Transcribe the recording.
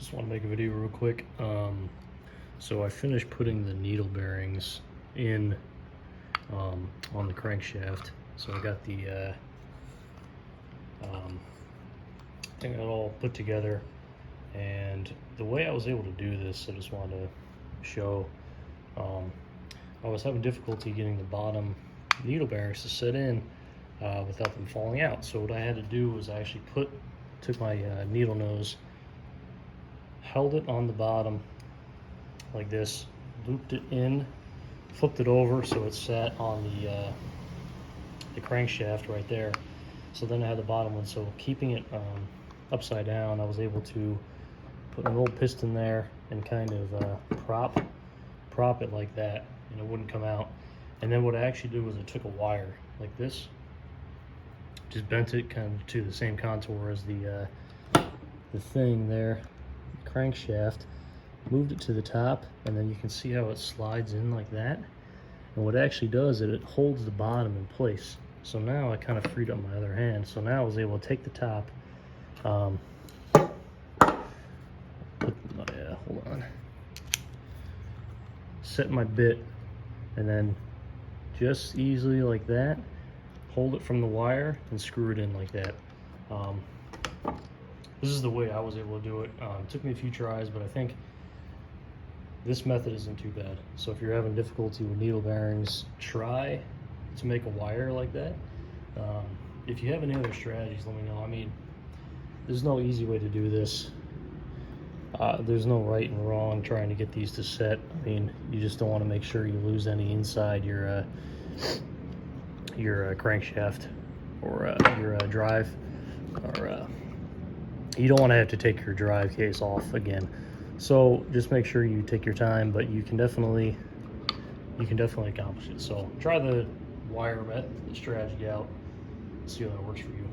Just want to make a video real quick. So I finished putting the needle bearings in on the crankshaft. So I got the thing all put together, and the way I was able to do this, I just wanted to show. I was having difficulty getting the bottom needle bearings to set in without them falling out. So what I had to do was I actually took my needle nose, held it on the bottom like this, looped it in, flipped it over so it sat on the crankshaft right there. So then I had the bottom one. So keeping it upside down, I was able to put an old piston there and kind of prop it like that, and it wouldn't come out. And then what I actually did was I took a wire like this, just bent it kind of to the same contour as the thing there, the crankshaft, moved it to the top, and then you can see how it slides in like that. And what it actually does is it holds the bottom in place. So now I kind of freed up my other hand. So now I was able to take the top, hold on, set my bit, and then just easily like that, hold it from the wire and screw it in like that. This is the way I was able to do it. It took me a few tries, but I think this method isn't too bad. So if you're having difficulty with needle bearings, try to make a wire like that. If you have any other strategies, let me know. I mean, there's no easy way to do this. There's no right and wrong trying to get these to set. I mean, you just don't want to make sure you lose any inside your crankshaft or your drive, or you don't want to have to take your drive case off again. So just make sure you take your time, but you can definitely accomplish it. So try the wire strategy out, see how that works for you.